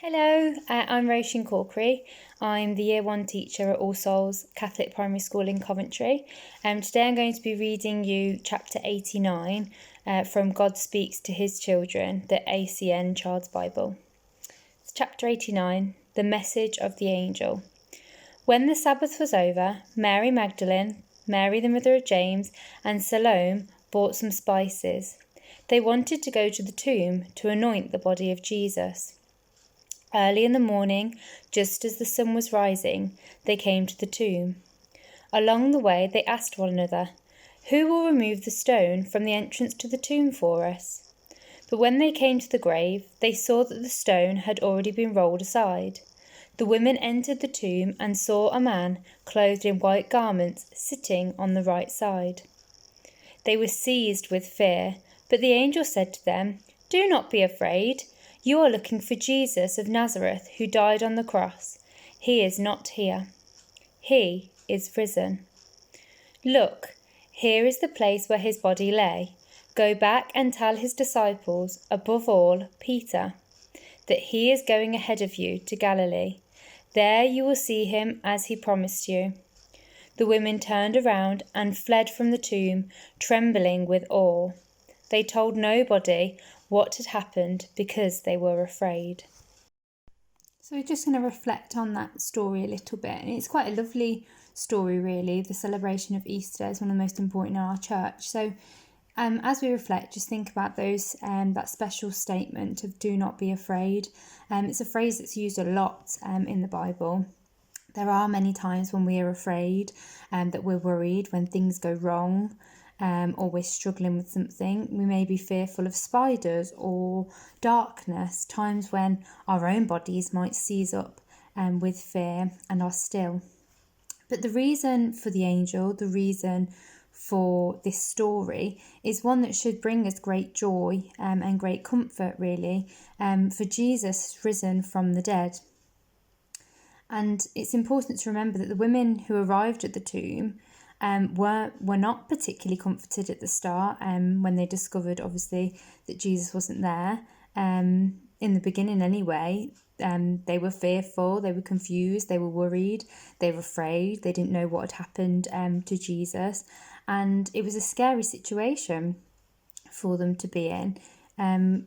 Hello, I'm Roisin Corkerry. I'm the Year 1 teacher at All Souls Catholic Primary School in Coventry. Today I'm going to be reading you chapter 89 from God Speaks to His Children, the ACN Child's Bible. It's chapter 89, The Message of the Angel. When the Sabbath was over, Mary Magdalene, Mary the mother of James, and Salome bought some spices. They wanted to go to the tomb to anoint the body of Jesus. Early in the morning, just as the sun was rising, they came to the tomb. Along the way, they asked one another, "Who will remove the stone from the entrance to the tomb for us?" But when they came to the grave, they saw that the stone had already been rolled aside. The women entered the tomb and saw a man clothed in white garments sitting on the right side. They were seized with fear, but the angel said to them, "Do not be afraid. You are looking for Jesus of Nazareth, who died on the cross. He is not here. He is risen. Look, here is the place where his body lay. Go back and tell his disciples, above all Peter, that he is going ahead of you to Galilee. There you will see him as he promised you." The women turned around and fled from the tomb, trembling with awe. They told nobody what had happened because they were afraid. So we're just going to reflect on that story a little bit. And it's quite a lovely story, really. The celebration of Easter is one of the most important in our church. So as we reflect, just think about that special statement of "do not be afraid." It's a phrase that's used a lot in the Bible. There are many times when we are afraid, that we're worried when things go wrong, or we're struggling with something. We may be fearful of spiders or darkness, times when our own bodies might seize up with fear and are still. But the reason for the angel, the reason for this story, is one that should bring us great joy and great comfort, really, for Jesus has risen from the dead. And it's important to remember that the women who arrived at the tomb were not particularly comforted at the start when they discovered, obviously, that Jesus wasn't there. In the beginning anyway, they were fearful, they were confused, they were worried, they were afraid, they didn't know what had happened to Jesus. And it was a scary situation for them to be in.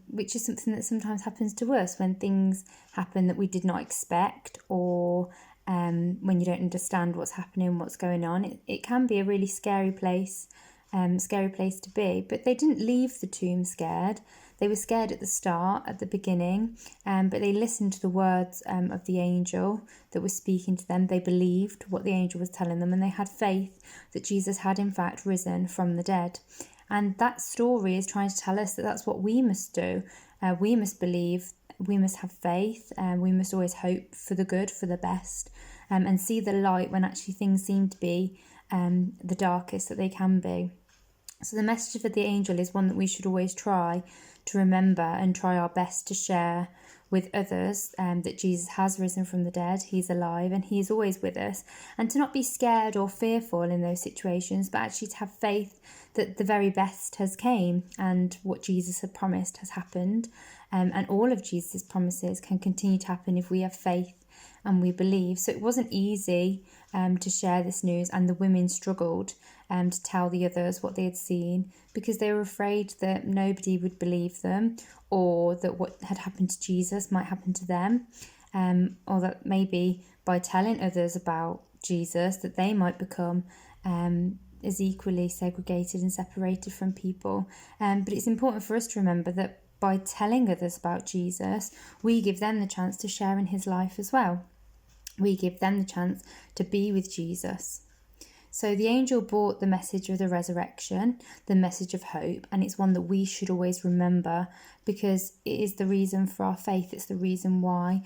Which is something that sometimes happens to us when things happen that we did not expect, or when you don't understand what's happening, what's going on. It can be a really scary place to be. But they didn't leave the tomb scared. They were scared at the start, at the beginning, but they listened to the words of the angel that was speaking to them. They believed what the angel was telling them, and they had faith that Jesus had in fact risen from the dead. And that story is trying to tell us that that's what we must do. We must believe, we must have faith, and we must always hope for the good, for the best, and see the light when actually things seem to be the darkest that they can be. So the message of the angel is one that we should always try to remember and try our best to share with others, that Jesus has risen from the dead, he's alive, and he is always with us, and to not be scared or fearful in those situations, but actually to have faith that the very best has came and what Jesus had promised has happened, and all of Jesus' promises can continue to happen if we have faith and we believe. So it wasn't easy to share this news, and the women struggled to tell the others what they had seen, because they were afraid that nobody would believe them, or that what had happened to Jesus might happen to them, or that maybe by telling others about Jesus that they might become as equally segregated and separated from people. But it's important for us to remember that by telling others about Jesus, we give them the chance to share in his life as well. We give them the chance to be with Jesus. So the angel brought the message of the resurrection, the message of hope, and it's one that we should always remember, because it is the reason for our faith. It's the reason why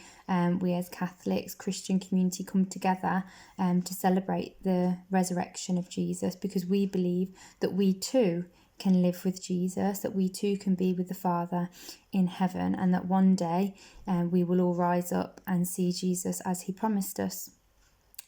we as Catholics, Christian community, come together to celebrate the resurrection of Jesus, because we believe that we too can live with Jesus, that we too can be with the Father in heaven, and that one day we will all rise up and see Jesus as he promised us.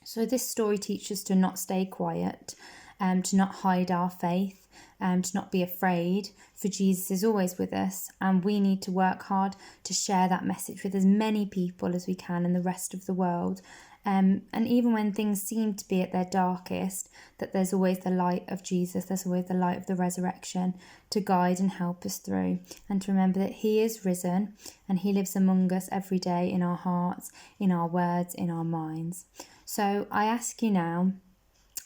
So this story teaches us to not stay quiet, to not hide our faith, to not be afraid, for Jesus is always with us, and we need to work hard to share that message with as many people as we can in the rest of the world. And even when things seem to be at their darkest, that there's always the light of Jesus, there's always the light of the resurrection to guide and help us through, and to remember that he is risen and he lives among us every day in our hearts, in our words, in our minds. So I ask you now,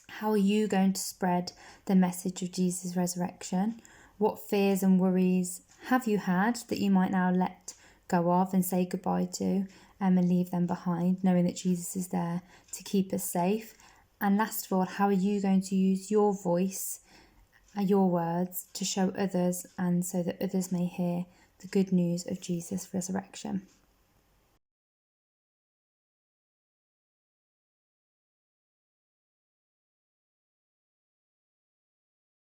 how are you going to spread the message of Jesus' resurrection? What fears and worries have you had that you might now let go of and say goodbye to, and leave them behind, knowing that Jesus is there to keep us safe? And last of all, how are you going to use your voice, your words, to show others, and so that others may hear the good news of Jesus' resurrection?